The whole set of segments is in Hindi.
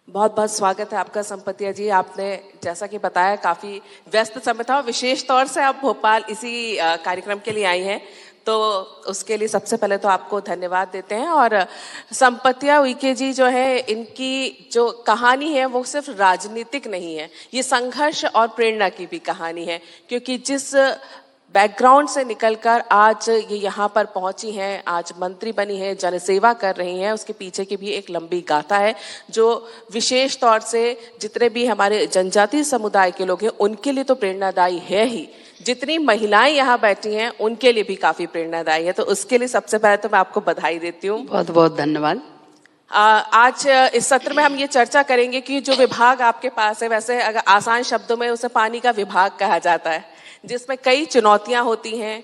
बहुत बहुत स्वागत है आपका संपतिया जी। आपने जैसा कि बताया काफी व्यस्त समय था और विशेष तौर से आप भोपाल इसी कार्यक्रम के लिए आई हैं, तो उसके लिए सबसे पहले तो आपको धन्यवाद देते हैं। और संपतिया उइके जी जो है, इनकी जो कहानी है वो सिर्फ राजनीतिक नहीं है, ये संघर्ष और प्रेरणा की भी कहानी है। क्योंकि जिस बैकग्राउंड से निकलकर आज ये यहाँ पर पहुंची हैं, आज मंत्री बनी है, जनसेवा कर रही हैं, उसके पीछे की भी एक लंबी गाथा है जो विशेष तौर से जितने भी हमारे जनजातीय समुदाय के लोग हैं उनके लिए तो प्रेरणादायी है ही, जितनी महिलाएं यहाँ बैठी हैं उनके लिए भी काफी प्रेरणादायी है। तो उसके लिए सबसे पहले तो मैं आपको बधाई देती हूँ। बहुत बहुत धन्यवाद। आज इस सत्र में हम ये चर्चा करेंगे कि जो विभाग आपके पास है, वैसे अगर आसान शब्दों में उसे पानी का विभाग कहा जाता है, जिसमें कई चुनौतियां होती हैं,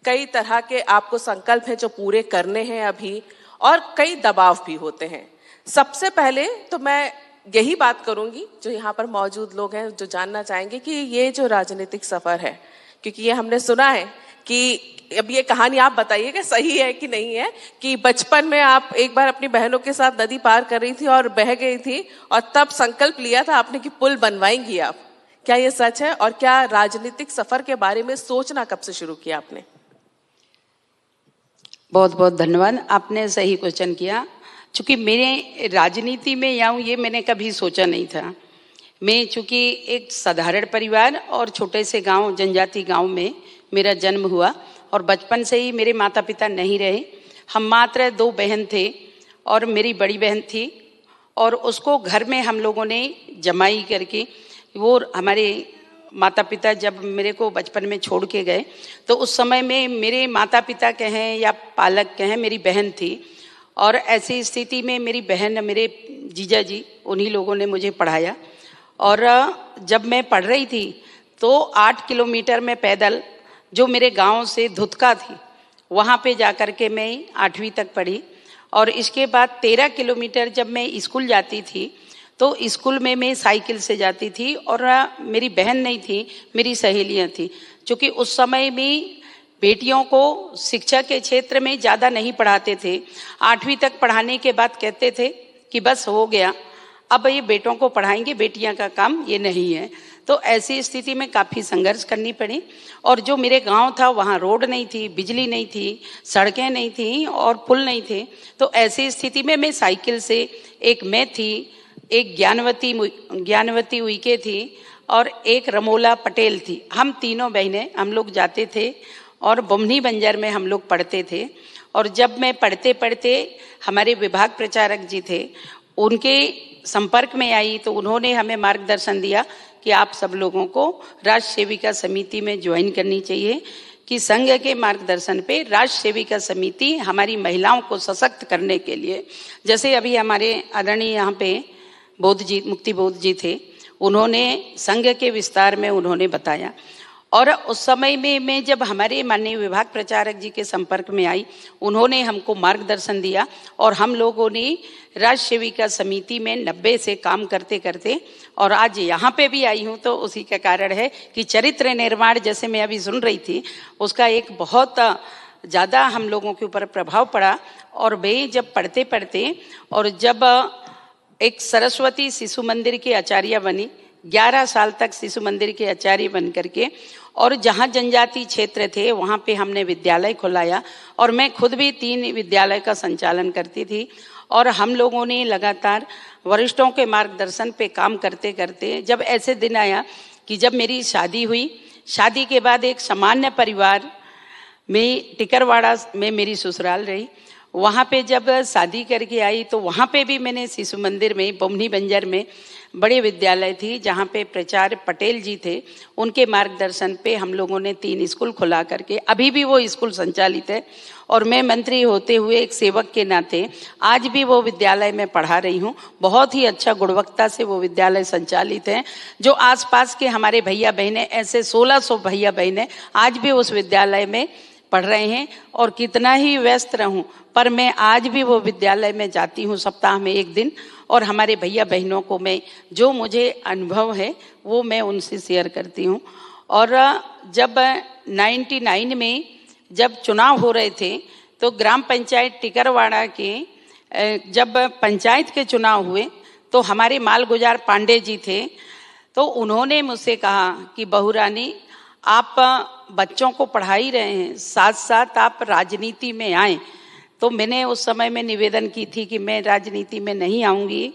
कई तरह के आपको संकल्प हैं जो पूरे करने हैं अभी, और कई दबाव भी होते हैं। सबसे पहले तो मैं यही बात करूंगी, जो यहाँ पर मौजूद लोग हैं जो जानना चाहेंगे कि ये जो राजनीतिक सफर है, क्योंकि ये हमने सुना है कि अब ये कहानी आप बताइएगा सही है कि नहीं है, कि बचपन में आप एक बार अपनी बहनों के साथ नदी पार कर रही थी और बह गई थी और तब संकल्प लिया था आपने कि पुल बनवाएंगी आप। क्या ये सच है? और क्या राजनीतिक सफर के बारे में सोचना कब से शुरू किया आपने? बहुत बहुत धन्यवाद, आपने सही क्वेश्चन किया। चूंकि मेरे राजनीति में आऊँ ये मैंने कभी सोचा नहीं था। मैं चूंकि एक साधारण परिवार और छोटे से गांव, जनजाति गांव में मेरा जन्म हुआ और बचपन से ही मेरे माता पिता नहीं रहे। हम मात्र 2 बहन थे और मेरी बड़ी बहन थी, और उसको घर में हम लोगों ने जमाई करके, वो हमारे माता पिता जब मेरे को बचपन में छोड़ के गए तो उस समय में मेरे माता पिता कहें या पालक कहें, मेरी बहन थी। और ऐसी स्थिति में मेरी बहन, मेरे जीजा जी, उन्हीं लोगों ने मुझे पढ़ाया। और जब मैं पढ़ रही थी तो 8 किलोमीटर में पैदल, जो मेरे गांव से धुतका थी, वहाँ पे जा कर के मैं 8वीं तक पढ़ी। और इसके बाद 13 किलोमीटर जब मैं स्कूल जाती थी तो स्कूल में मैं साइकिल से जाती थी, और मेरी बहन नहीं थी, मेरी सहेलियाँ थी। क्योंकि उस समय में बेटियों को शिक्षा के क्षेत्र में ज़्यादा नहीं पढ़ाते थे। 8वीं तक पढ़ाने के बाद कहते थे कि बस हो गया, अब ये बेटों को पढ़ाएंगे, बेटियां का काम ये नहीं है। तो ऐसी स्थिति में काफ़ी संघर्ष करनी पड़ी। और जो मेरे गांव था वहाँ रोड नहीं थी, बिजली नहीं थी, सड़कें नहीं थी और पुल नहीं थे। तो ऐसी स्थिति में मैं साइकिल से, एक मैं थी, एक ज्ञानवती उइके थी और एक रमोला पटेल थी, हम तीनों बहनें, हम लोग जाते थे और बमनी बंजर में हम लोग पढ़ते थे। और जब मैं पढ़ते पढ़ते हमारे विभाग प्रचारक जी थे, उनके संपर्क में आई तो उन्होंने हमें मार्गदर्शन दिया कि आप सब लोगों को राष्ट्र सेविका समिति में ज्वाइन करनी चाहिए, कि संघ के मार्गदर्शन पे राष्ट्र सेविका समिति हमारी महिलाओं को सशक्त करने के लिए, जैसे अभी हमारे आदरणीय यहाँ पे बोध जी, मुक्ति बोध जी थे, उन्होंने संघ के विस्तार में उन्होंने बताया। और उस समय में मैं जब हमारे माननीय विभाग प्रचारक जी के संपर्क में आई, उन्होंने हमको मार्गदर्शन दिया और हम लोगों ने राष्ट्र सेविका समिति में 90 से काम करते करते और आज यहाँ पे भी आई हूँ। तो उसी का कारण है कि चरित्र निर्माण, जैसे मैं अभी सुन रही थी, उसका एक बहुत ज़्यादा हम लोगों के ऊपर प्रभाव पड़ा। और मैं जब पढ़ते पढ़ते और जब एक सरस्वती शिशु मंदिर के आचार्य बनी, 11 साल तक शिशु मंदिर के आचार्य बन करके, और जहाँ जनजाति क्षेत्र थे वहाँ पे हमने विद्यालय खुलाया और मैं खुद भी 3 विद्यालय का संचालन करती थी। और हम लोगों ने लगातार वरिष्ठों के मार्गदर्शन पे काम करते करते जब ऐसे दिन आया कि जब मेरी शादी हुई, शादी के बाद एक सामान्य परिवार में टिकरवाड़ा में मेरी ससुराल रही। वहाँ पे जब शादी करके आई तो वहाँ पे भी मैंने शिशु मंदिर में, बमनी बंजर में बड़े विद्यालय थी जहाँ पे प्राचार्य पटेल जी थे, उनके मार्गदर्शन पे हम लोगों ने 3 स्कूल खुला करके, अभी भी वो स्कूल संचालित है। और मैं मंत्री होते हुए एक सेवक के नाते आज भी वो विद्यालय में पढ़ा रही हूँ। बहुत ही अच्छा गुणवत्ता से वो विद्यालय संचालित है। जो आसपास के हमारे भैया बहनें, ऐसे 1600 भैया बहनें आज भी उस विद्यालय में पढ़ रहे हैं। और कितना ही व्यस्त रहूं पर मैं आज भी वो विद्यालय में जाती हूँ सप्ताह में 1 दिन, और हमारे भैया बहनों को मैं जो मुझे अनुभव है वो मैं उनसे शेयर करती हूँ। और जब 99 में जब चुनाव हो रहे थे तो ग्राम पंचायत टिकरवाड़ा के जब पंचायत के चुनाव हुए तो हमारे मालगुजार पांडे जी थे, तो उन्होंने मुझसे कहा कि बहू रानी, आप बच्चों को पढ़ा ही रहे हैं, साथ साथ आप राजनीति में आए। तो मैंने उस समय में निवेदन की थी कि मैं राजनीति में नहीं आऊँगी,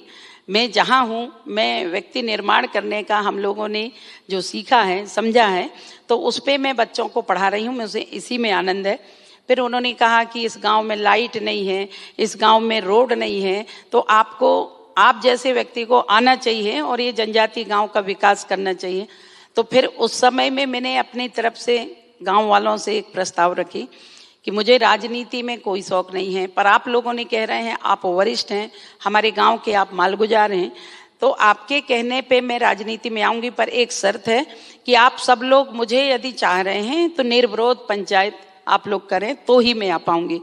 मैं जहाँ हूँ मैं व्यक्ति निर्माण करने का हम लोगों ने जो सीखा है, समझा है, तो उस पर मैं बच्चों को पढ़ा रही हूँ, मुझे इसी में आनंद है। फिर उन्होंने कहा कि इस गांव में लाइट नहीं है, इस गांव में रोड नहीं है, तो आपको, आप जैसे व्यक्ति को आना चाहिए और ये जनजाति गांव का विकास करना चाहिए। तो फिर उस समय में मैंने अपनी तरफ से गांव वालों से एक प्रस्ताव रखी कि मुझे राजनीति में कोई शौक नहीं है, पर आप लोगों ने कह रहे हैं, आप वरिष्ठ हैं, हमारे गांव के आप मालगुजार हैं, तो आपके कहने पे मैं राजनीति में आऊंगी, पर एक शर्त है कि आप सब लोग मुझे यदि चाह रहे हैं तो निर्विरोध पंचायत आप लोग करें तो ही मैं आ पाऊंगी।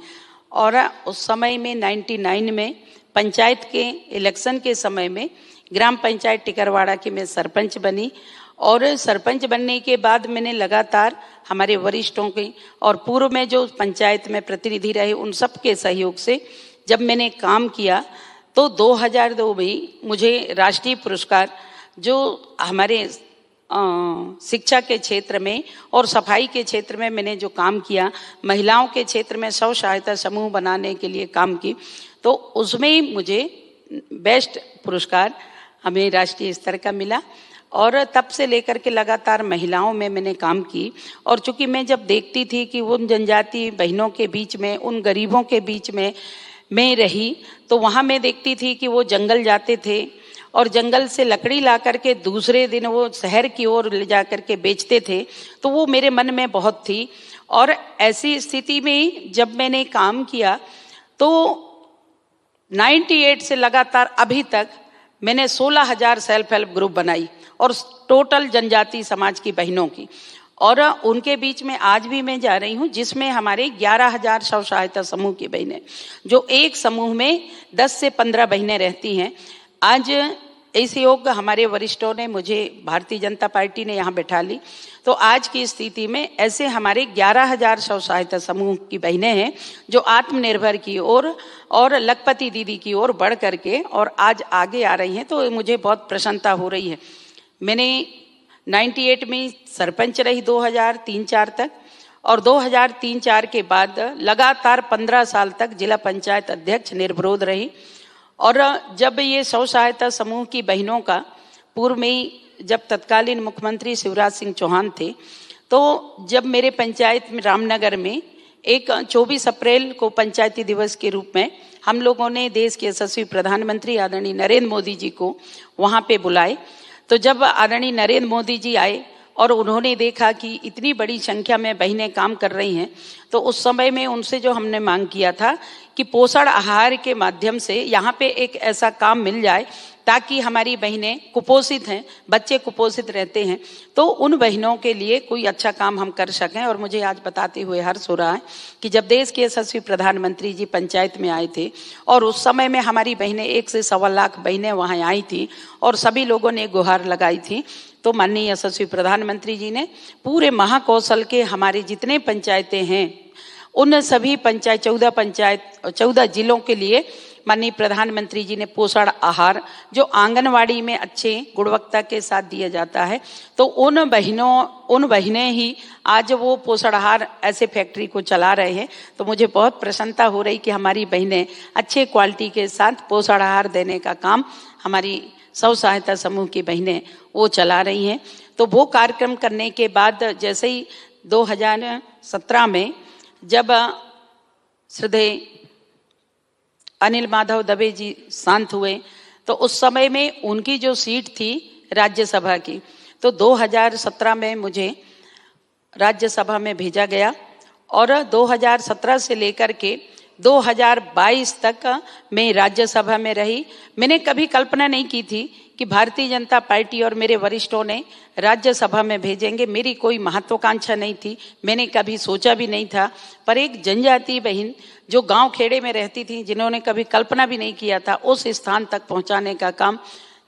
और उस समय में 99 में पंचायत के इलेक्शन के समय में ग्राम पंचायत टिकरवाड़ा की मैं सरपंच बनी, और सरपंच बनने के बाद मैंने लगातार हमारे वरिष्ठों के और पूर्व में जो पंचायत में प्रतिनिधि रहे उन सब के सहयोग से जब मैंने काम किया, तो 2002 में मुझे राष्ट्रीय पुरस्कार, जो हमारे शिक्षा के क्षेत्र में और सफाई के क्षेत्र में मैंने जो काम किया, महिलाओं के क्षेत्र में स्व सहायता समूह बनाने के लिए काम की, तो उसमें मुझे बेस्ट पुरस्कार हमें राष्ट्रीय स्तर का मिला। और तब से लेकर के लगातार महिलाओं में मैंने काम की। और चूंकि मैं जब देखती थी कि उन जनजाति बहनों के बीच में, उन गरीबों के बीच में मैं रही, तो वहाँ मैं देखती थी कि वो जंगल जाते थे और जंगल से लकड़ी ला करके दूसरे दिन वो शहर की ओर ले जा करके बेचते थे, तो वो मेरे मन में बहुत थी। और ऐसी स्थिति में जब मैंने काम किया तो 98 से लगातार अभी तक मैंने 16,000 सेल्फ हेल्प ग्रुप बनाई, और टोटल जनजाति समाज की बहनों की, और उनके बीच में आज भी मैं जा रही हूँ, जिसमें हमारे 11,000 स्व सहायता समूह की बहनें, जो एक समूह में 10 से 15 बहनें रहती हैं। आज इस योग हमारे वरिष्ठों ने मुझे, भारतीय जनता पार्टी ने यहाँ बैठा ली, तो आज की स्थिति में ऐसे हमारे 11,000 स्व सहायता समूह की बहनें हैं जो आत्मनिर्भर की ओर और लखपति दीदी की ओर बढ़ करके और आज आगे आ रही हैं। तो मुझे बहुत प्रसन्नता हो रही है। मैंने 98 में सरपंच रही 2003-04 तक, और 2003-04 के बाद लगातार 15 साल तक जिला पंचायत अध्यक्ष निर्विरोध रही। और जब ये स्व सहायता समूह की बहनों का पूर्व में, जब तत्कालीन मुख्यमंत्री शिवराज सिंह चौहान थे, तो जब मेरे पंचायत में रामनगर में एक 24 अप्रैल को पंचायती दिवस के रूप में हम लोगों ने देश के यशस्वी प्रधानमंत्री आदरणीय नरेंद्र मोदी जी को वहाँ पे बुलाए। तो जब आदरणीय नरेंद्र मोदी जी आए और उन्होंने देखा कि इतनी बड़ी संख्या में बहनें काम कर रही हैं, तो उस समय में उनसे जो हमने मांग किया था कि पोषण आहार के माध्यम से यहाँ पे एक ऐसा काम मिल जाए ताकि हमारी बहनें कुपोषित हैं, बच्चे कुपोषित रहते हैं, तो उन बहनों के लिए कोई अच्छा काम हम कर सकें। और मुझे आज बताते हुए हर्ष हो रहा है कि जब देश के यशस्वी प्रधानमंत्री जी पंचायत में आए थे, और उस समय में हमारी बहनें 1 से 1.25 लाख बहनें वहाँ आई थी और सभी लोगों ने गुहार लगाई थी, तो माननीय यशस्वी प्रधानमंत्री जी ने पूरे महाकौशल के हमारे जितने पंचायतें हैं उन सभी 14 जिलों के लिए माननीय प्रधानमंत्री जी ने पोषण आहार, जो आंगनवाड़ी में अच्छे गुणवत्ता के साथ दिया जाता है, तो उन बहनें ही आज वो पोषण आहार ऐसे फैक्ट्री को चला रहे हैं। तो मुझे बहुत प्रसन्नता हो रही कि हमारी बहनें अच्छे क्वालिटी के साथ पोषण आहार देने का काम हमारी स्व सहायता समूह की बहनें वो चला रही हैं। तो वो कार्यक्रम करने के बाद जैसे ही 2017 में जब श्रद्धेय अनिल माधव दवे जी शांत हुए, तो उस समय में उनकी जो सीट थी राज्यसभा की, तो 2017 में मुझे राज्यसभा में भेजा गया, और 2017 से लेकर के 2022 तक मैं राज्यसभा में रही। मैंने कभी कल्पना नहीं की थी कि भारतीय जनता पार्टी और मेरे वरिष्ठों ने राज्यसभा में भेजेंगे। मेरी कोई महत्वाकांक्षा नहीं थी, मैंने कभी सोचा भी नहीं था, पर एक जनजातीय बहन जो गांव खेड़े में रहती थी, जिन्होंने कभी कल्पना भी नहीं किया था, उस स्थान तक पहुंचाने का काम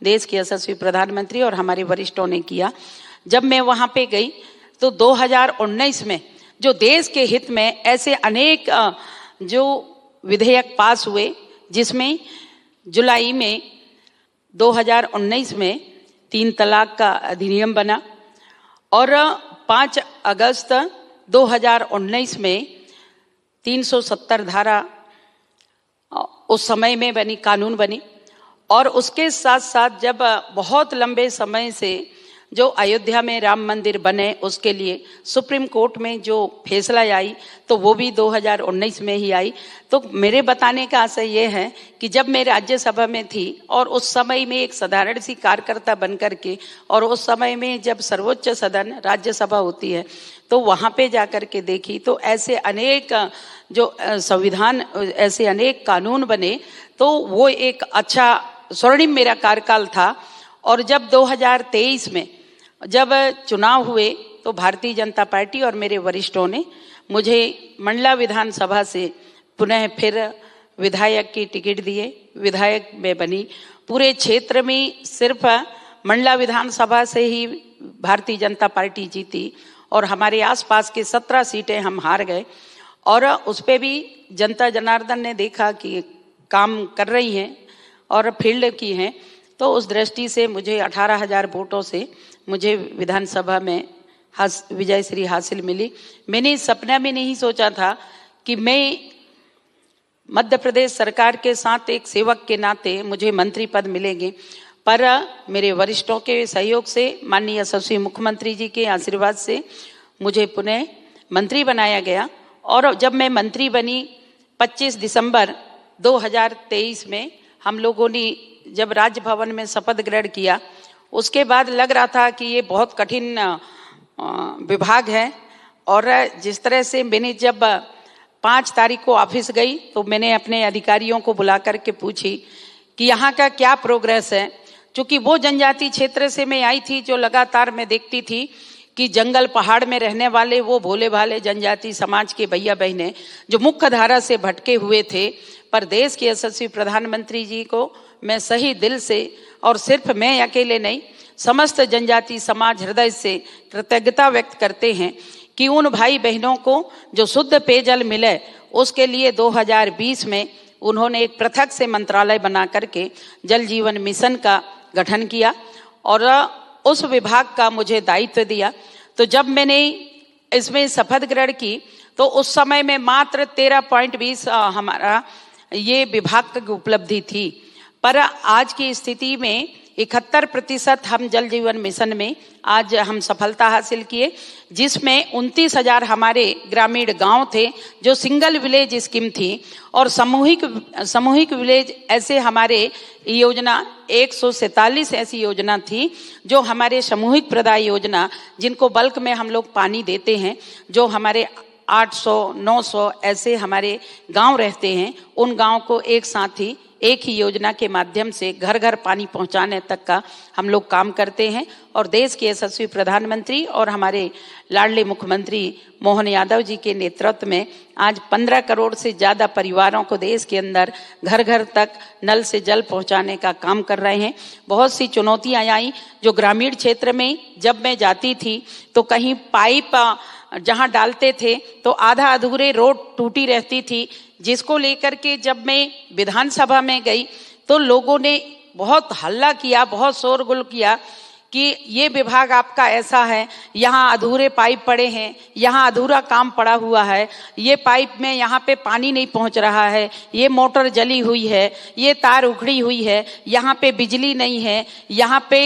देश के यशस्वी प्रधानमंत्री और हमारे वरिष्ठों ने किया। जब मैं वहां पे गई तो 2019 में जो देश के हित में ऐसे अनेक जो विधेयक पास हुए, जिसमें जुलाई में 2019 में 3 तलाक का अधिनियम बना और 5 अगस्त 2019 में 370 धारा उस समय में बनी, कानून बनी। और उसके साथ साथ जब बहुत लंबे समय से जो अयोध्या में राम मंदिर बने उसके लिए सुप्रीम कोर्ट में जो फैसला आई तो वो भी 2019 में ही आई। तो मेरे बताने का आशय ये है कि जब मैं राज्यसभा में थी और उस समय में एक साधारण सी कार्यकर्ता बन करके, और उस समय में जब सर्वोच्च सदन राज्यसभा होती है तो वहाँ पे जा कर के देखी तो ऐसे अनेक जो संविधान, ऐसे अनेक कानून बने। तो वो एक अच्छा स्वर्णिम मेरा कार्यकाल था। और जब 2023 में जब चुनाव हुए तो भारतीय जनता पार्टी और मेरे वरिष्ठों ने मुझे मंडला विधानसभा से पुनः फिर विधायक की टिकट दिए, विधायक में बनी। पूरे क्षेत्र में सिर्फ मंडला विधानसभा से ही भारतीय जनता पार्टी जीती और हमारे आसपास के 17 सीटें हम हार गए। और उस पर भी जनता जनार्दन ने देखा कि काम कर रही हैं और फील्ड की हैं, तो उस दृष्टि से मुझे 18,000 वोटों से मुझे विधानसभा में विजय श्री हासिल मिली। मैंने सपना में नहीं सोचा था कि मैं मध्य प्रदेश सरकार के साथ एक सेवक के नाते मुझे मंत्री पद मिलेंगे, पर मेरे वरिष्ठों के सहयोग से, माननीय यशस्वी मुख्यमंत्री जी के आशीर्वाद से मुझे पुनः मंत्री बनाया गया। और जब मैं मंत्री बनी 25 दिसंबर 2023 में हम लोगों ने जब राजभवन में शपथ ग्रहण किया, उसके बाद लग रहा था कि ये बहुत कठिन विभाग है। और जिस तरह से मैंने जब 5 तारीख को ऑफिस गई तो मैंने अपने अधिकारियों को बुला करके पूछी कि यहाँ का क्या प्रोग्रेस है, क्योंकि वो जनजाति क्षेत्र से मैं आई थी जो लगातार मैं देखती थी कि जंगल पहाड़ में रहने वाले वो भोले भाले जनजाति समाज के भैया बहनें जो मुख्य धारा से भटके हुए थे, पर देश के यशस्वी प्रधानमंत्री जी को मैं सही दिल से, और सिर्फ मैं अकेले नहीं, समस्त जनजाति समाज हृदय से कृतज्ञता व्यक्त करते हैं कि उन भाई बहनों को जो शुद्ध पेयजल मिले उसके लिए 2020 में उन्होंने एक पृथक से मंत्रालय बना करके जल जीवन मिशन का गठन किया और उस विभाग का मुझे दायित्व दिया। तो जब मैंने इसमें शपथ ग्रहण की तो उस समय में मात्र 13.20 हमारा ये विभाग की उपलब्धि थी, पर आज की स्थिति में 71% हम जल जीवन मिशन में आज हम सफलता हासिल किए, जिसमें 29,000 हमारे ग्रामीण गांव थे जो सिंगल विलेज स्कीम थी, और सामूहिक विलेज ऐसे हमारे योजना 147 ऐसी योजना थी जो हमारे सामूहिक प्रदाय योजना, जिनको बल्क में हम लोग पानी देते हैं, जो हमारे 800-900 ऐसे हमारे गांव रहते हैं, उन गांव को एक साथ ही एक ही योजना के माध्यम से घर घर पानी पहुंचाने तक का हम लोग काम करते हैं। और देश के यशस्वी प्रधानमंत्री और हमारे लाडले मुख्यमंत्री मोहन यादव जी के नेतृत्व में आज 15 करोड़ से ज़्यादा परिवारों को देश के अंदर घर घर तक नल से जल पहुंचाने का काम कर रहे हैं। बहुत सी चुनौतियां आई जो ग्रामीण क्षेत्र में जब मैं जाती थी तो कहीं पाइप जहां डालते थे तो आधा अधूरे रोड टूटी रहती थी, जिसको लेकर के जब मैं विधानसभा में गई तो लोगों ने बहुत हल्ला किया, बहुत शोरगुल किया कि ये विभाग आपका ऐसा है, यहाँ अधूरे पाइप पड़े हैं, यहाँ अधूरा काम पड़ा हुआ है, ये पाइप में यहाँ पे पानी नहीं पहुँच रहा है, ये मोटर जली हुई है, ये तार उखड़ी हुई है, यहाँ पे बिजली नहीं है, यहाँ पे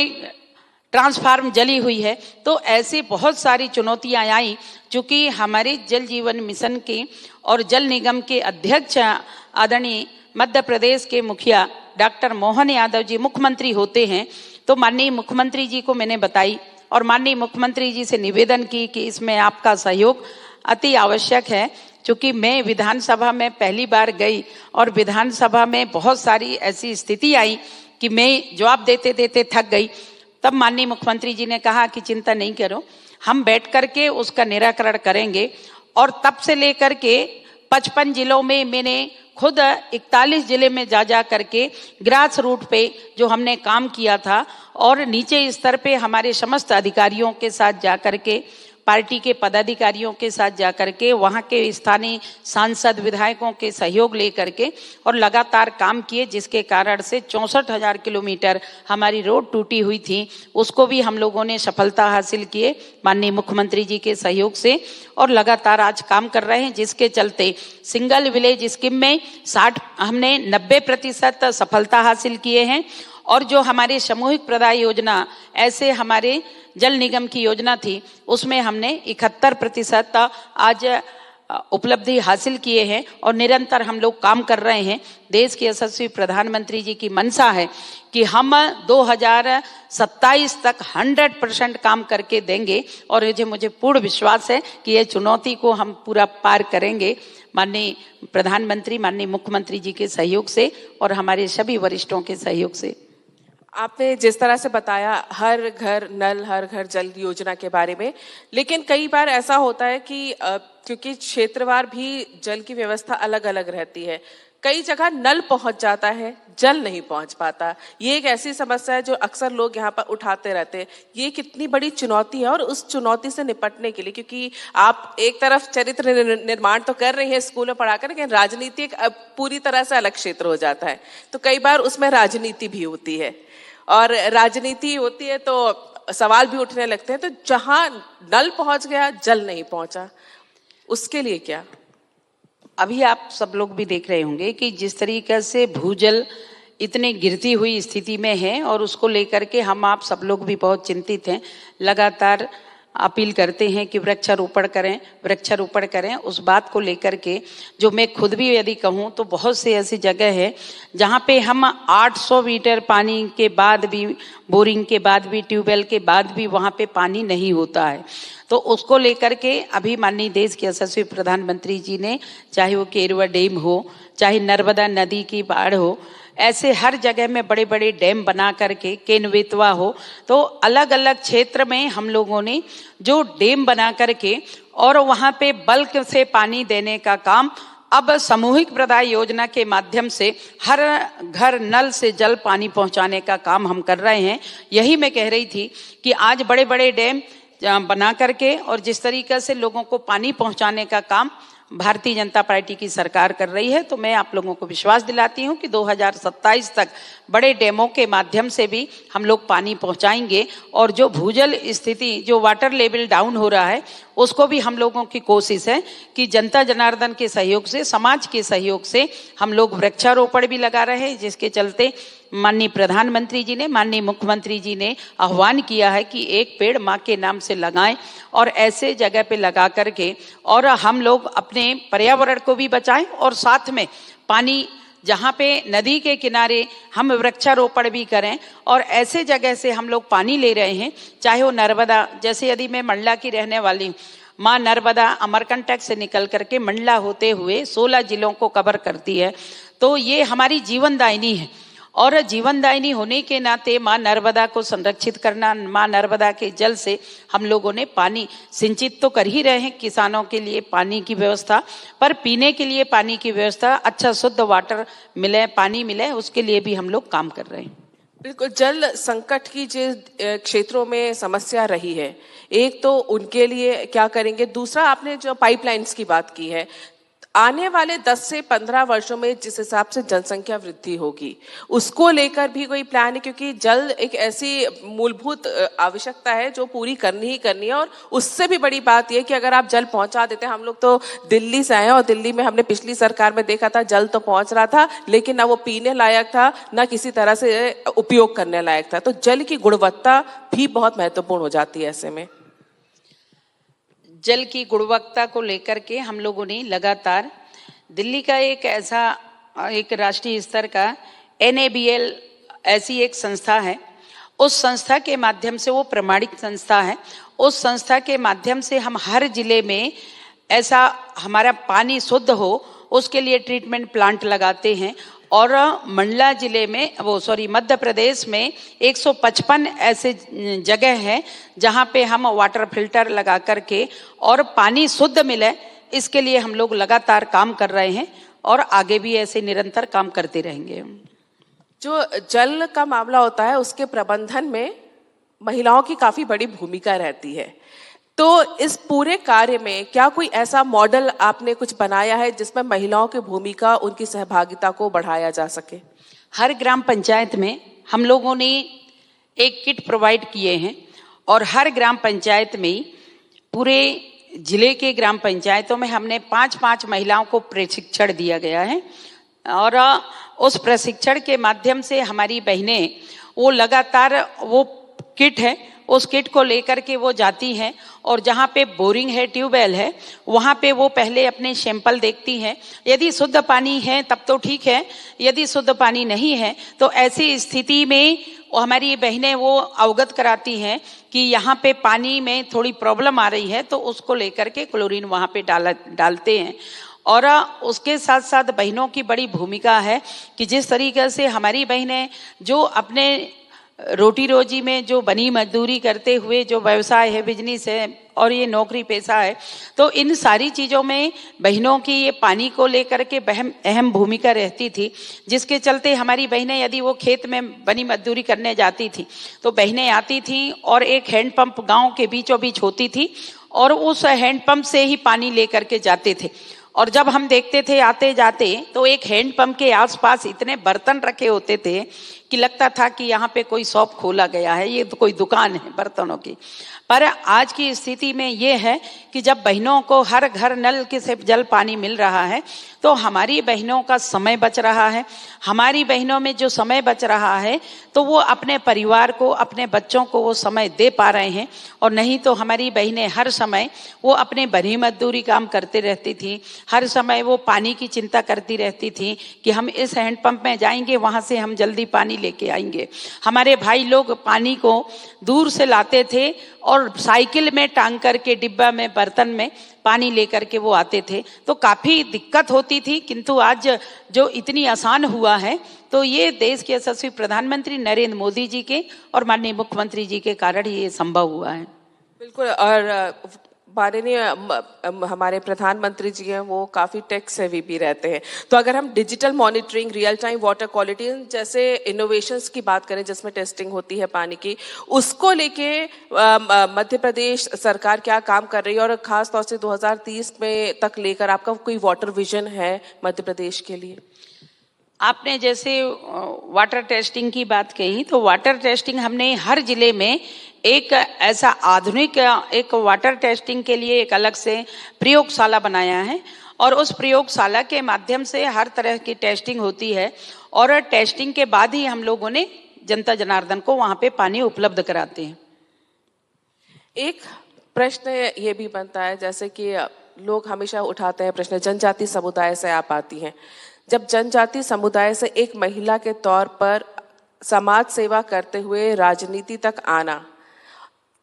ट्रांसफार्म जली हुई है। तो ऐसी बहुत सारी चुनौतियां आई, चूंकि हमारे जल जीवन मिशन के और जल निगम के अध्यक्ष आदरणीय मध्य प्रदेश के मुखिया डॉक्टर मोहन यादव जी मुख्यमंत्री होते हैं, तो माननीय मुख्यमंत्री जी को मैंने बताई और माननीय मुख्यमंत्री जी से निवेदन की कि इसमें आपका सहयोग अति आवश्यक है, क्योंकि मैं विधानसभा में पहली बार गई और विधानसभा में बहुत सारी ऐसी स्थिति आई कि मैं जवाब देते देते थक गई। तब माननीय मुख्यमंत्री जी ने कहा कि चिंता नहीं करो, हम बैठ करके उसका निराकरण करेंगे। और तब से लेकर के 55 जिलों में मैंने खुद 41 जिले में जा करके ग्रास रूट पे जो हमने काम किया था और नीचे स्तर पे हमारे समस्त अधिकारियों के साथ जा करके पार्टी के पदाधिकारियों के साथ जाकर के, वहाँ के स्थानीय सांसद विधायकों के सहयोग लेकर के और लगातार काम किए, जिसके कारण से 64,000 किलोमीटर हमारी रोड टूटी हुई थी, उसको भी हम लोगों ने सफलता हासिल किए माननीय मुख्यमंत्री जी के सहयोग से, और लगातार आज काम कर रहे हैं, जिसके चलते सिंगल विलेज स्कीम में 90% सफलता हासिल किए हैं। और जो हमारे सामूहिक प्रदाय योजना, ऐसे हमारे जल निगम की योजना थी, उसमें हमने 71% आज उपलब्धि हासिल किए हैं और निरंतर हम लोग काम कर रहे हैं। देश के यशस्वी प्रधानमंत्री जी की मंशा है कि हम 2027 तक 100% काम करके देंगे, और मुझे पूर्ण विश्वास है कि ये चुनौती को हम पूरा पार करेंगे माननीय प्रधानमंत्री, माननीय मुख्यमंत्री जी के सहयोग से और हमारे सभी वरिष्ठों के सहयोग से। आपने जिस तरह से बताया हर घर नल हर घर जल योजना के बारे में, लेकिन कई बार ऐसा होता है कि क्योंकि क्षेत्रवार भी जल की व्यवस्था अलग अलग रहती है, कई जगह नल पहुंच जाता है, जल नहीं पहुंच पाता। ये एक ऐसी समस्या है जो अक्सर लोग यहाँ पर उठाते रहते हैं। ये कितनी बड़ी चुनौती है, और उस चुनौती से निपटने के लिए, क्योंकि आप एक तरफ चरित्र निर्माण तो कर रही हैं स्कूल में पढ़ाकर, लेकिन राजनीति एक पूरी तरह से अलग क्षेत्र हो जाता है, तो कई बार उसमें राजनीति भी होती है, और राजनीति होती है तो सवाल भी उठने लगते हैं। तो जहां नल पहुंच गया, जल नहीं पहुंचा, उसके लिए क्या? अभी आप सब लोग भी देख रहे होंगे कि जिस तरीके से भूजल इतने गिरती हुई स्थिति में है, और उसको लेकर के हम आप सब लोग भी बहुत चिंतित हैं। लगातार अपील करते हैं कि वृक्षारोपण करें, वृक्षारोपण करें। उस बात को लेकर के जो मैं खुद भी यदि कहूँ तो बहुत से ऐसी जगह है जहाँ पे हम 800 मीटर पानी के बाद भी, बोरिंग के बाद भी, ट्यूबवेल के बाद भी वहाँ पे पानी नहीं होता है। तो उसको लेकर के अभी माननीय देश के यशस्वी प्रधानमंत्री जी ने, चाहे वो केरवा डैम हो, चाहे नर्मदा नदी की बाढ़ हो, ऐसे हर जगह में बड़े बड़े डैम बना करके, केन बेतवा हो, तो अलग अलग क्षेत्र में हम लोगों ने जो डैम बना करके और वहाँ पे बल्क से पानी देने का काम अब सामूहिक प्रदाय योजना के माध्यम से हर घर नल से जल पानी पहुँचाने का काम हम कर रहे हैं। यही मैं कह रही थी कि आज बड़े बड़े डैम बना करके और जिस तरीके से लोगों को पानी पहुँचाने का काम भारतीय जनता पार्टी की सरकार कर रही है, तो मैं आप लोगों को विश्वास दिलाती हूं कि 2027 तक बड़े डैमों के माध्यम से भी हम लोग पानी पहुंचाएंगे, और जो भूजल स्थिति, जो वाटर लेवल डाउन हो रहा है, उसको भी हम लोगों की कोशिश है कि जनता जनार्दन के सहयोग से, समाज के सहयोग से हम लोग वृक्षारोपण भी लगा रहे हैं, जिसके चलते माननीय प्रधानमंत्री जी ने, माननीय मुख्यमंत्री जी ने आह्वान किया है कि एक पेड़ माँ के नाम से लगाएं, और ऐसे जगह पे लगा करके और हम लोग अपने पर्यावरण को भी बचाएं, और साथ में पानी जहाँ पे नदी के किनारे हम वृक्षारोपण भी करें, और ऐसे जगह से हम लोग पानी ले रहे हैं, चाहे वो नर्मदा, जैसे यदि मैं मंडला की रहने वाली हूँ, माँ नर्मदा अमरकंटक से निकल करके मंडला होते हुए 16 जिलों को कवर करती है, तो ये हमारी जीवनदायिनी है। और जीवनदायिनी होने के नाते माँ नर्मदा को संरक्षित करना, माँ नर्मदा के जल से हम लोगों ने पानी सिंचित तो कर ही रहे हैं, किसानों के लिए पानी की व्यवस्था, पर पीने के लिए पानी की व्यवस्था, अच्छा शुद्ध वाटर मिले, पानी मिले, उसके लिए भी हम लोग काम कर रहे हैं। बिल्कुल, जल संकट की जिस क्षेत्रों में समस्या रही है, एक तो उनके लिए क्या करेंगे, दूसरा आपने जो पाइपलाइंस की बात की है, आने वाले 10 से 15 वर्षों में जिस हिसाब से जनसंख्या वृद्धि होगी, उसको लेकर भी कोई प्लान है? क्योंकि जल एक ऐसी मूलभूत आवश्यकता है जो पूरी करनी ही करनी है, और उससे भी बड़ी बात यह कि अगर आप जल पहुंचा देते हैं, हम लोग तो दिल्ली से आए हैं और दिल्ली में हमने पिछली सरकार में देखा था, जल तो पहुंच रहा था लेकिन ना वो पीने लायक था, ना किसी तरह से उपयोग करने लायक था। तो जल की गुणवत्ता भी बहुत महत्वपूर्ण हो जाती है ऐसे में। जल की गुणवत्ता को लेकर के हम लोगों ने लगातार, दिल्ली का एक ऐसा एक राष्ट्रीय स्तर का NABL ऐसी एक संस्था है, उस संस्था के माध्यम से, वो प्रमाणित संस्था है, उस संस्था के माध्यम से हम हर जिले में ऐसा हमारा पानी शुद्ध हो उसके लिए ट्रीटमेंट प्लांट लगाते हैं। और मंडला जिले में, मध्य प्रदेश में 155 ऐसे जगह है जहाँ पे हम वाटर फिल्टर लगा करके और पानी शुद्ध मिले, इसके लिए हम लोग लगातार काम कर रहे हैं और आगे भी ऐसे निरंतर काम करते रहेंगे। जो जल का मामला होता है उसके प्रबंधन में महिलाओं की काफी बड़ी भूमिका रहती है। तो इस पूरे कार्य में क्या कोई ऐसा मॉडल आपने कुछ बनाया है जिसमें महिलाओं की भूमिका, उनकी सहभागिता को बढ़ाया जा सके? हर ग्राम पंचायत में हम लोगों ने एक किट प्रोवाइड किए हैं और हर ग्राम पंचायत में पूरे जिले के ग्राम पंचायतों में हमने 5-5 महिलाओं को प्रशिक्षण दिया गया है और उस प्रशिक्षण के माध्यम से हमारी बहनें वो लगातार वो किट है उस किट को लेकर के वो जाती हैं और जहाँ पे बोरिंग है, ट्यूबवेल है, वहाँ पे वो पहले अपने सैंपल देखती हैं। यदि शुद्ध पानी है तब तो ठीक है, यदि शुद्ध पानी नहीं है तो ऐसी स्थिति में हमारी बहनें वो अवगत कराती हैं कि यहाँ पे पानी में थोड़ी प्रॉब्लम आ रही है, तो उसको लेकर के क्लोरीन वहाँ पे डालते हैं। और उसके साथ साथ बहनों की बड़ी भूमिका है कि जिस तरीके से हमारी बहनें जो अपने रोटी रोजी में जो बनी मजदूरी करते हुए जो व्यवसाय है, बिजनेस है और ये नौकरी पेशा है, तो इन सारी चीज़ों में बहनों की ये पानी को लेकर के अहम भूमिका रहती थी, जिसके चलते हमारी बहनें यदि वो खेत में बनी मजदूरी करने जाती थी तो बहनें आती थी और एक हैंडपंप गांव के बीचों बीच होती थी और उस हैंडपंप से ही पानी लेकर के जाते थे। और जब हम देखते थे आते जाते तो एक हैंडपंप के आसपास इतने बर्तन रखे होते थे कि लगता था कि यहाँ पे कोई शॉप खोला गया है, ये तो कोई दुकान है बर्तनों की। पर आज की स्थिति में ये है कि जब बहनों को हर घर नल के से जल पानी मिल रहा है तो हमारी बहनों का समय बच रहा है। हमारी बहनों में जो समय बच रहा है तो वो अपने परिवार को, अपने बच्चों को वो समय दे पा रहे हैं। और नहीं तो हमारी बहनें हर समय वो अपने बनी मजदूरी काम करते रहती थी, हर समय वो पानी की चिंता करती रहती थी कि हम इस हैंडपंप में जाएंगे, वहाँ से हम जल्दी पानी लेके आएंगे। हमारे भाई लोग पानी को दूर से लाते थे और साइकिल में टांग करके डिब्बा में बर्तन में पानी लेकर के वो आते थे, तो काफ़ी दिक्कत होती थी। किंतु आज जो इतनी आसान हुआ है तो ये देश के यशस्वी प्रधानमंत्री नरेंद्र मोदी जी के और माननीय मुख्यमंत्री जी के कारण ही ये संभव हुआ है। बिल्कुल। और माननीय हमारे प्रधानमंत्री जी हैं, वो काफ़ी टेक सेवी भी रहते हैं। तो अगर हम digital monitoring, real time water quality जैसे इनोवेशंस की बात करें जिसमें टेस्टिंग होती है पानी की, उसको लेके मध्य प्रदेश सरकार क्या काम कर रही है और ख़ास तौर से 2030 में तक लेकर आपका कोई वाटर विजन है मध्य प्रदेश के लिए? आपने जैसे वाटर टेस्टिंग की बात कही, तो वाटर टेस्टिंग हमने हर जिले में एक ऐसा आधुनिक एक वाटर टेस्टिंग के लिए एक अलग से प्रयोगशाला बनाया है और उस प्रयोगशाला के माध्यम से हर तरह की टेस्टिंग होती है और टेस्टिंग के बाद ही हम लोगों ने जनता जनार्दन को वहाँ पे पानी उपलब्ध कराते हैं। एक प्रश्न ये भी बनता है, जैसे कि लोग हमेशा उठाते हैं प्रश्न, जनजाति समुदाय से आप आती हैं, जब जनजाति समुदाय से एक महिला के तौर पर समाज सेवा करते हुए राजनीति तक आना,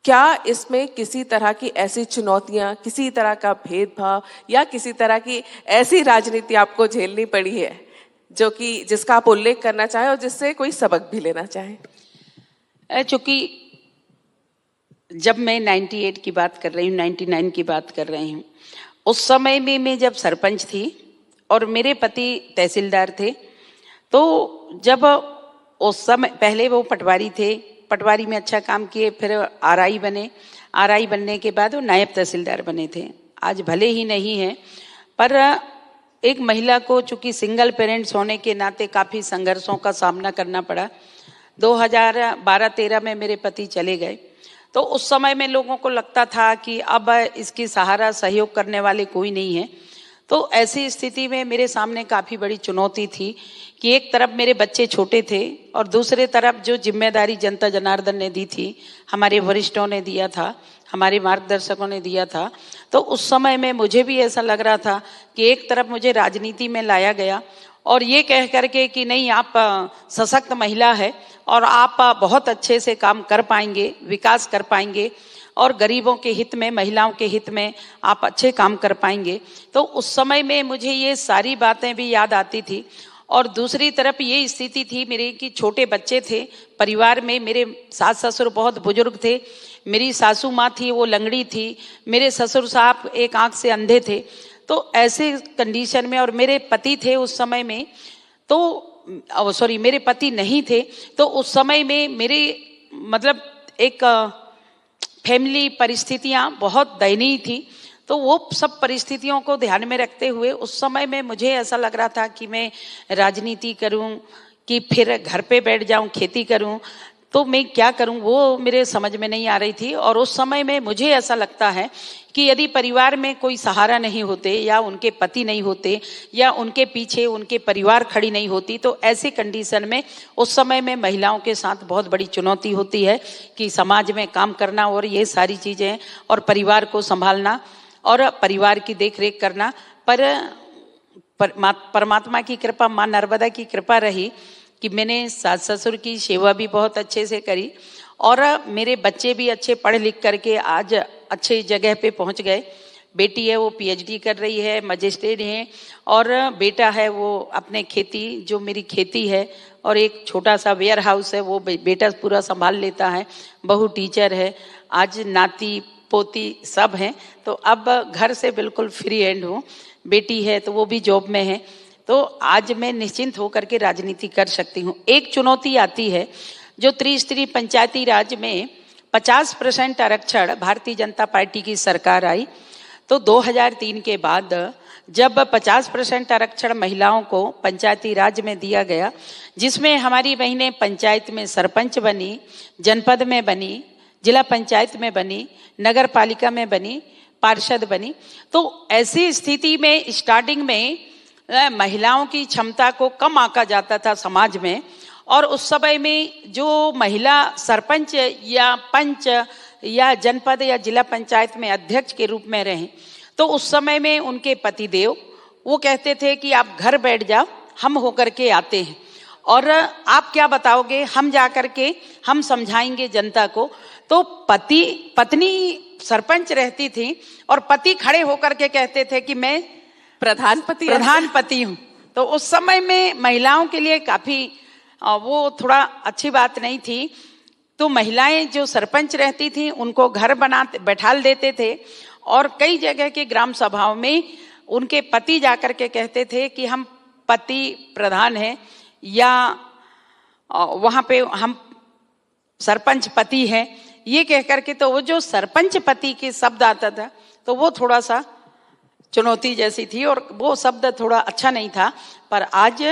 क्या इसमें किसी तरह की ऐसी चुनौतियां, किसी तरह का भेदभाव या किसी तरह की ऐसी राजनीति आपको झेलनी पड़ी है जो कि जिसका आप उल्लेख करना चाहें और जिससे कोई सबक भी लेना चाहें? चूंकि जब मैं 98 की बात कर रही हूँ, 99 की बात कर रही हूँ, उस समय में मैं जब सरपंच थी और मेरे पति तहसीलदार थे, तो जब उस समय पहले वो पटवारी थे, पटवारी में अच्छा काम किए, फिर आरआई बने, आरआई बनने के बाद वो नायब तहसीलदार बने थे। आज भले ही नहीं है, पर एक महिला को चूंकि सिंगल पेरेंट्स होने के नाते काफ़ी संघर्षों का सामना करना पड़ा। 2012-13 में मेरे पति चले गए, तो उस समय में लोगों को लगता था कि अब इसकी सहारा सहयोग करने वाले कोई नहीं है। तो ऐसी स्थिति में मेरे सामने काफ़ी बड़ी चुनौती थी कि एक तरफ मेरे बच्चे छोटे थे और दूसरे तरफ जो जिम्मेदारी जनता जनार्दन ने दी थी, हमारे वरिष्ठों ने दिया था, हमारे मार्गदर्शकों ने दिया था, तो उस समय में मुझे भी ऐसा लग रहा था कि एक तरफ मुझे राजनीति में लाया गया और ये कह करके कि नहीं, आप सशक्त महिला है और आप बहुत अच्छे से काम कर पाएंगे, विकास कर पाएंगे और गरीबों के हित में, महिलाओं के हित में आप अच्छे काम कर पाएंगे। तो उस समय में मुझे ये सारी बातें भी याद आती थी। और दूसरी तरफ ये स्थिति थी मेरे कि छोटे बच्चे थे परिवार में, मेरे सास ससुर बहुत बुजुर्ग थे, मेरी सासू माँ थी वो लंगड़ी थी, मेरे ससुर साहब एक आंख से अंधे थे। तो ऐसे कंडीशन में, और मेरे पति थे उस समय में, तो मेरे पति नहीं थे, तो उस समय में मेरे मतलब एक फैमिली परिस्थितियां बहुत दयनीय थी। तो वो सब परिस्थितियों को ध्यान में रखते हुए उस समय में मुझे ऐसा लग रहा था कि मैं राजनीति करूं कि फिर घर पे बैठ जाऊं खेती करूं, तो मैं क्या करूं वो मेरे समझ में नहीं आ रही थी। और उस समय में मुझे ऐसा लगता है कि यदि परिवार में कोई सहारा नहीं होते या उनके पति नहीं होते या उनके पीछे उनके परिवार खड़ी नहीं होती, तो ऐसे कंडीशन में उस समय में महिलाओं के साथ बहुत बड़ी चुनौती होती है कि समाज में काम करना और ये सारी चीज़ें और परिवार को संभालना और परिवार की देख रेख करना। पर परमात्मा की कृपा, माँ नर्मदा की कृपा रही कि मैंने सास ससुर की सेवा भी बहुत अच्छे से करी और मेरे बच्चे भी अच्छे पढ़ लिख करके आज अच्छे जगह पे पहुंच गए। बेटी है वो पीएचडी कर रही है, मजिस्ट्रेट है, और बेटा है वो अपने खेती, जो मेरी खेती है और एक छोटा सा वेयर हाउस है वो बेटा पूरा संभाल लेता है। बहू टीचर है, आज नाती पोती सब हैं, तो अब घर से बिल्कुल फ्री हैंड हूँ। बेटी है तो वो भी जॉब में है, तो आज मैं निश्चिंत होकर के राजनीति कर सकती हूँ। एक चुनौती आती है जो त्रिस्तरीय पंचायती राज में 50% आरक्षण भारतीय जनता पार्टी की सरकार आई, तो 2003 के बाद जब 50% आरक्षण महिलाओं को पंचायती राज में दिया गया, जिसमें हमारी बहनें पंचायत में सरपंच बनी, जनपद में बनी, जिला पंचायत में बनी, नगर पालिका में बनी, पार्षद बनी, तो ऐसी स्थिति में स्टार्टिंग में महिलाओं की क्षमता को कम आंका जाता था समाज में। और उस समय में जो महिला सरपंच या पंच या जनपद या जिला पंचायत में अध्यक्ष के रूप में रहे, तो उस समय में उनके पतिदेव वो कहते थे कि आप घर बैठ जाओ, हम होकर के आते हैं और आप क्या बताओगे, हम जा करके हम समझाएंगे जनता को। तो पत्नी सरपंच रहती थी और पति खड़े होकर के कहते थे कि मैं प्रधानपति हूँ। तो उस समय में महिलाओं के लिए काफी वो थोड़ा अच्छी बात नहीं थी। तो महिलाएं जो सरपंच रहती थी उनको घर बैठाल देते थे और कई जगह के ग्राम सभाओं में उनके पति जाकर के कहते थे कि हम पति प्रधान हैं या वहाँ पे हम सरपंच पति हैं, ये कह करके। तो वो जो सरपंच पति के शब्द आता था तो वो थोड़ा सा चुनौती जैसी थी और वो शब्द थोड़ा अच्छा नहीं था। पर आज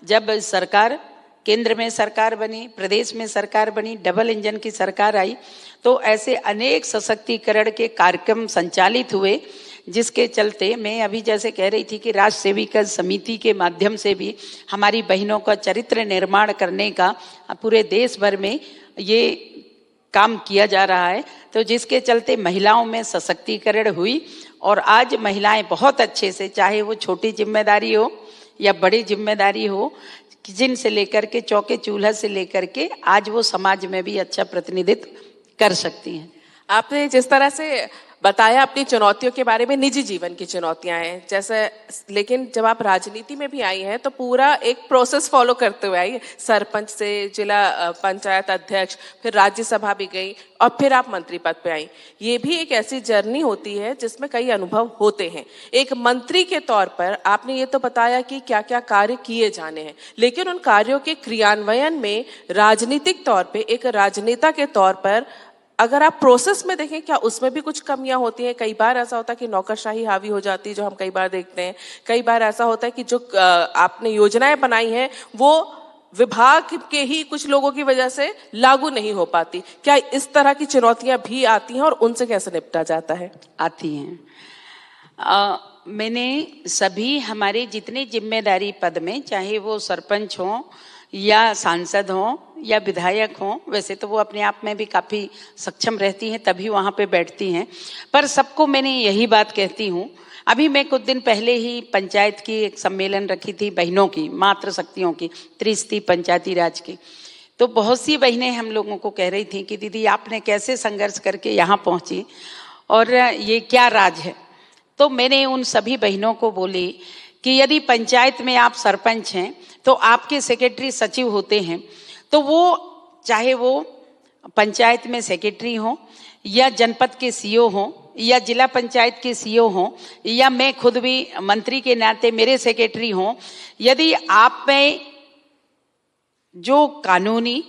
जब सरकार केंद्र में सरकार बनी, प्रदेश में सरकार बनी, डबल इंजन की सरकार आई, तो ऐसे अनेक सशक्तिकरण के कार्यक्रम संचालित हुए, जिसके चलते मैं अभी जैसे कह रही थी कि राष्ट्र सेविका समिति के माध्यम से भी हमारी बहनों का चरित्र निर्माण करने का पूरे देश भर में ये काम किया जा रहा है। तो जिसके चलते महिलाओं में सशक्तिकरण हुई और आज महिलाएं बहुत अच्छे से, चाहे वो छोटी जिम्मेदारी हो या बड़ी जिम्मेदारी हो, किचन से लेकर के चौके चूल्हा से लेकर के आज वो समाज में भी अच्छा प्रतिनिधित्व कर सकती हैं। आपने जिस तरह से बताया अपनी चुनौतियों के बारे में, निजी जीवन की चुनौतियां हैं जैसे, लेकिन जब आप राजनीति में भी आई हैं तो पूरा एक प्रोसेस फॉलो करते हुए आई। सरपंच से जिला पंचायत अध्यक्ष, फिर राज्यसभा भी गई और फिर आप मंत्री पद पे आई। ये भी एक ऐसी जर्नी होती है जिसमें कई अनुभव होते हैं। एक मंत्री के तौर पर आपने ये तो बताया कि क्या क्या कार्य किए जाने हैं, लेकिन उन कार्यों के क्रियान्वयन में राजनीतिक तौर पर, एक राजनेता के तौर पर अगर आप प्रोसेस में देखें, क्या उसमें भी कुछ कमियां होती हैं? कई बार ऐसा होता है कि नौकरशाही हावी हो जाती है, जो हम कई बार देखते हैं। कई बार ऐसा होता है कि जो आपने योजनाएं बनाई हैं वो विभाग के ही कुछ लोगों की वजह से लागू नहीं हो पाती। क्या इस तरह की चुनौतियां भी आती हैं और उनसे कैसे निपटा जाता है? आती हैं। मैंने सभी हमारे जितने जिम्मेदारी पद में, चाहे वो सरपंच हों या सांसद हों या विधायक हों, वैसे तो वो अपने आप में भी काफ़ी सक्षम रहती हैं तभी वहाँ पे बैठती हैं, पर सबको मैंने यही बात कहती हूँ। अभी मैं कुछ दिन पहले ही पंचायत की एक सम्मेलन रखी थी बहनों की, मातृशक्तियों की, त्रिस्तरीय पंचायती राज की। तो बहुत सी बहनें हम लोगों को कह रही थी कि दीदी आपने कैसे संघर्ष करके यहाँ पहुँची और ये क्या राज है। तो मैंने उन सभी बहनों को बोली कि यदि पंचायत में आप सरपंच हैं तो आपके सेक्रेटरी सचिव होते हैं, तो वो चाहे वो पंचायत में सेक्रेटरी हो या जनपद के सीईओ हो या जिला पंचायत के सीईओ हो या मैं खुद भी मंत्री के नाते मेरे सेक्रेटरी हो, यदि आप में जो कानूनी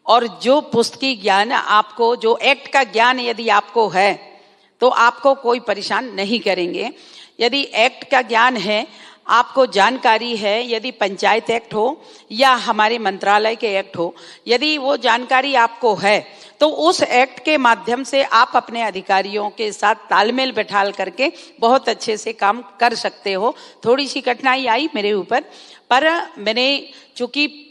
और जो पुस्तकीय ज्ञान आपको, जो एक्ट का ज्ञान यदि आपको है तो आपको कोई परेशान नहीं करेंगे। यदि एक्ट का ज्ञान है, आपको जानकारी है, यदि पंचायत एक्ट हो या हमारे मंत्रालय के एक्ट हो, यदि वो जानकारी आपको है तो उस एक्ट के माध्यम से आप अपने अधिकारियों के साथ तालमेल बैठाल करके बहुत अच्छे से काम कर सकते हो। थोड़ी सी कठिनाई आई मेरे ऊपर, पर मैंने चूंकि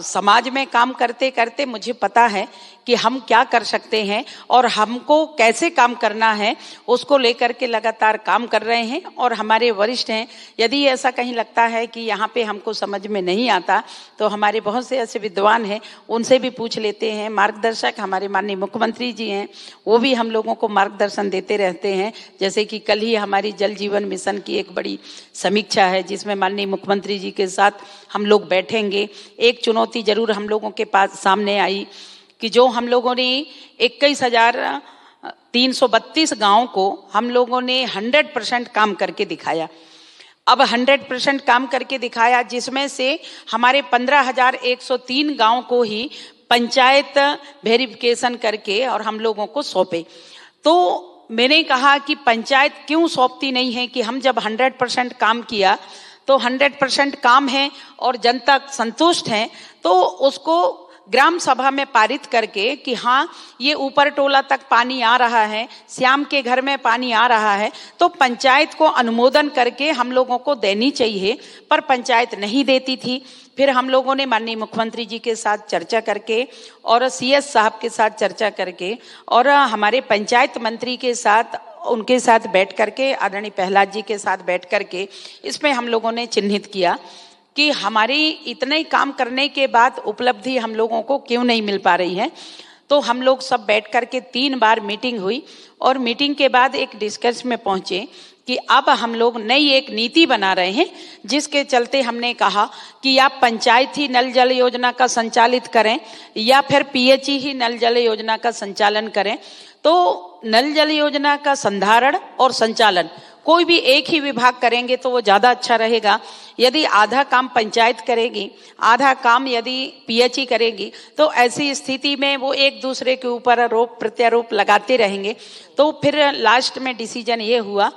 समाज में काम करते करते मुझे पता है कि हम क्या कर सकते हैं और हमको कैसे काम करना है, उसको लेकर के लगातार काम कर रहे हैं। और हमारे वरिष्ठ हैं, यदि ऐसा कहीं लगता है कि यहाँ पे हमको समझ में नहीं आता तो हमारे बहुत से ऐसे विद्वान हैं, उनसे भी पूछ लेते हैं। मार्गदर्शक हमारे माननीय मुख्यमंत्री जी हैं, वो भी हम लोगों को मार्गदर्शन देते रहते हैं। जैसे कि कल ही हमारी जल जीवन मिशन की एक बड़ी समीक्षा है, जिसमें माननीय मुख्यमंत्री जी के साथ हम लोग बैठेंगे। एक चुनौती जरूर हम लोगों के पास सामने आई कि जो हम लोगों ने 21,332 गांव को हम लोगों ने 100% काम करके दिखाया। अब 100% काम करके दिखाया, जिसमें से हमारे 15,103 गांव को ही पंचायत वेरिफिकेशन करके और हम लोगों को सौंपे। तो मैंने कहा कि पंचायत क्यों सौंपती नहीं है, कि हम जब 100% काम किया तो 100% काम है और जनता संतुष्ट है, तो उसको ग्राम सभा में पारित करके कि हाँ ये ऊपर टोला तक पानी आ रहा है, श्याम के घर में पानी आ रहा है, तो पंचायत को अनुमोदन करके हम लोगों को देनी चाहिए। पर पंचायत नहीं देती थी। फिर हम लोगों ने माननीय मुख्यमंत्री जी के साथ चर्चा करके और सीएस साहब के साथ चर्चा करके और हमारे पंचायत मंत्री के साथ, उनके साथ बैठ करके, आदरणीय प्रहलाद जी के साथ बैठ करके इसमें हम लोगों ने चिन्हित किया कि हमारी इतने काम करने के बाद उपलब्धि हम लोगों को क्यों नहीं मिल पा रही है। तो हम लोग सब बैठ करके 3 बार मीटिंग हुई और मीटिंग के बाद एक डिस्कस में पहुंचे कि अब हम लोग नई एक नीति बना रहे हैं, जिसके चलते हमने कहा कि या पंचायत ही नल जल योजना का संचालित करें या फिर पीएचई ही नल जल योजना का संचालन करें। तो नल जल योजना का संधारण और संचालन कोई भी एक ही विभाग करेंगे तो वो ज्यादा अच्छा रहेगा। यदि आधा काम पंचायत करेगी, आधा काम यदि पीएचई करेगी, तो ऐसी स्थिति में वो एक दूसरे के ऊपर आरोप प्रत्यारोप लगाते रहेंगे। तो फिर लास्ट में डिसीजन ये हुआ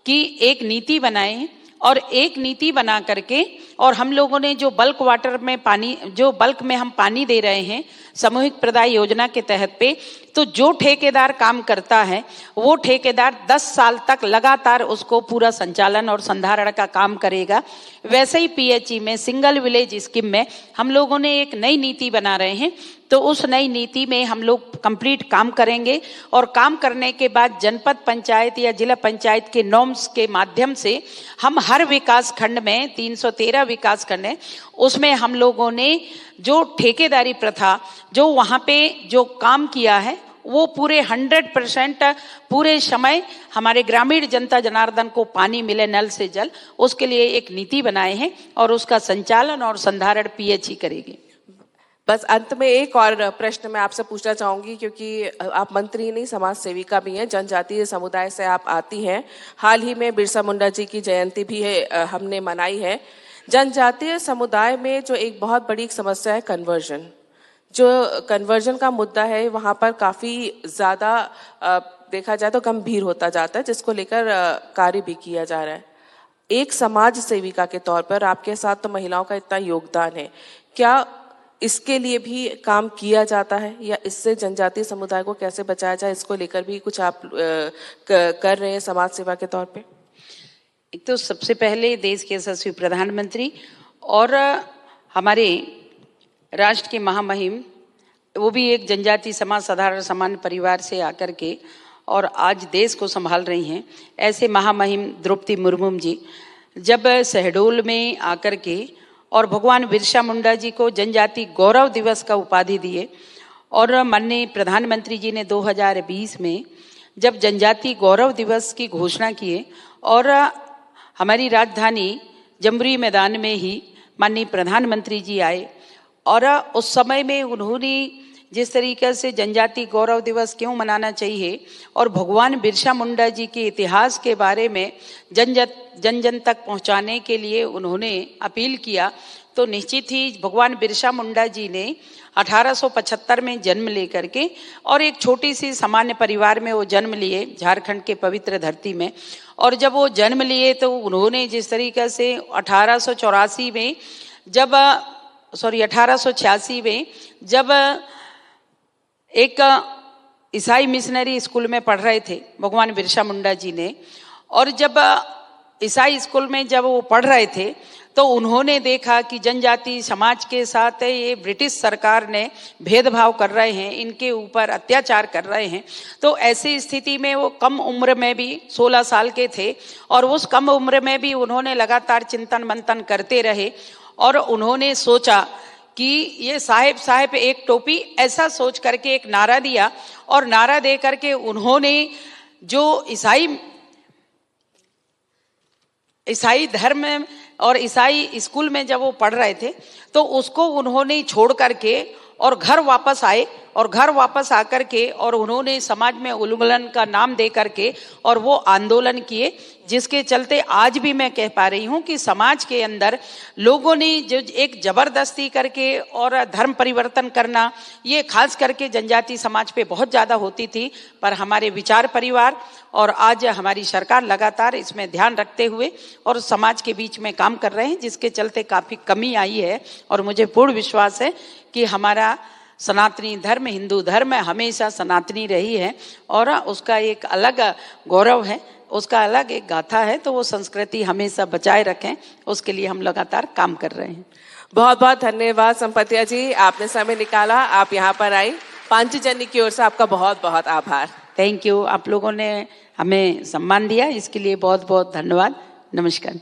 कि एक नीति बनाए और एक नीति बना करके, और हम लोगों ने जो बल्क वाटर में पानी, जो बल्क में हम पानी दे रहे हैं सामूहिक प्रदाय योजना के तहत पे, तो जो ठेकेदार काम करता है वो ठेकेदार 10 साल तक लगातार उसको पूरा संचालन और संधारण का काम करेगा। वैसे ही पीएचई में सिंगल विलेज स्कीम में हम लोगों ने एक नई नीति बना रहे हैं। तो उस नई नीति में हम लोग कंप्लीट काम करेंगे और काम करने के बाद जनपद पंचायत या जिला पंचायत के नॉर्म्स के माध्यम से हम हर विकास खंड में 313 विकास खंड है, उसमें हम लोगों ने जो ठेकेदारी प्रथा, जो वहाँ पे जो काम किया है, वो पूरे 100% पूरे समय हमारे ग्रामीण जनता जनार्दन को पानी मिले नल से जल, उसके लिए एक नीति बनाए हैं और उसका संचालन और संधारण पीएचई करेगी। बस अंत में एक और प्रश्न मैं आपसे पूछना चाहूंगी, क्योंकि आप मंत्री नहीं, समाज सेविका भी हैं, जनजातीय समुदाय से आप आती हैं। हाल ही में बिरसा मुंडा जी की जयंती भी है, हमने मनाई है। जनजातीय समुदाय में जो एक बहुत बड़ी समस्या है कन्वर्जन, जो कन्वर्जन का मुद्दा है, वहाँ पर काफ़ी ज़्यादा देखा जाए तो गंभीर होता जाता है, जिसको लेकर कार्य भी किया जा रहा है। एक समाज सेविका के तौर पर आपके साथ तो महिलाओं का इतना योगदान है, क्या इसके लिए भी काम किया जाता है या इससे जनजातीय समुदाय को कैसे बचाया जाए, इसको लेकर भी कुछ आप कर रहे हैं समाज सेवा के तौर पे? एक तो सबसे पहले देश के यशस्वी प्रधानमंत्री और हमारे राष्ट्र के महामहिम, वो भी एक जनजाति समाज साधारण सामान्य परिवार से आकर के और आज देश को संभाल रही हैं, ऐसे महामहिम द्रौपदी मुर्मू जी जब शहडोल में आकर के और भगवान बिरसा मुंडा जी को जनजाति गौरव दिवस का उपाधि दिए, और माननीय प्रधानमंत्री जी ने 2020 में जब जनजाति गौरव दिवस की घोषणा किए और हमारी राजधानी जमुरी मैदान में ही माननीय प्रधानमंत्री जी आए, और उस समय में उन्होंने जिस तरीके से जनजाति गौरव दिवस क्यों मनाना चाहिए और भगवान बिरसा मुंडा जी के इतिहास के बारे में जन जन तक पहुंचाने के लिए उन्होंने अपील किया, तो निश्चित ही भगवान बिरसा मुंडा जी ने 1875 में जन्म लेकर के और एक छोटी सी सामान्य परिवार में वो जन्म लिए झारखंड के पवित्र धरती में। और जब वो जन्म लिए तो उन्होंने जिस तरीके से 1886 में जब 1886 में जब एक ईसाई मिशनरी स्कूल में पढ़ रहे थे भगवान बिरसा मुंडा जी ने, और जब ईसाई स्कूल में जब वो पढ़ रहे थे तो उन्होंने देखा कि जनजाति समाज के साथ ये ब्रिटिश सरकार ने भेदभाव कर रहे हैं, इनके ऊपर अत्याचार कर रहे हैं। तो ऐसी स्थिति में वो कम उम्र में भी 16 साल के थे और उस कम उम्र में भी उन्होंने लगातार चिंतन मंथन करते रहे और उन्होंने सोचा कि ये साहेब एक टोपी, ऐसा सोच करके एक नारा दिया और नारा दे करके उन्होंने जो ईसाई धर्म और ईसाई स्कूल में जब वो पढ़ रहे थे तो उसको उन्होंने छोड़ करके और घर वापस आए और घर वापस आकर के और उन्होंने समाज में उन्मूलन का नाम दे करके और वो आंदोलन किए, जिसके चलते आज भी मैं कह पा रही हूँ कि समाज के अंदर लोगों ने जो एक जबरदस्ती करके और धर्म परिवर्तन करना, ये खास करके जनजाति समाज पे बहुत ज़्यादा होती थी। पर हमारे विचार परिवार और आज हमारी सरकार लगातार इसमें ध्यान रखते हुए और समाज के बीच में काम कर रहे हैं, जिसके चलते काफ़ी कमी आई है। और मुझे पूर्ण विश्वास है कि हमारा सनातनी धर्म, हिंदू धर्म हमेशा सनातनी रही है और उसका एक अलग गौरव है, उसका अलग एक गाथा है। तो वो संस्कृति हमेशा बचाए रखें, उसके लिए हम लगातार काम कर रहे हैं। बहुत बहुत धन्यवाद संपत्तिया जी, आपने समय निकाला, आप यहाँ पर आई। पांचजन्य की ओर से आपका बहुत बहुत आभार। Thank you. आप लोगों ने हमें सम्मान दिया, इसके लिए बहुत बहुत धन्यवाद। नमस्कार।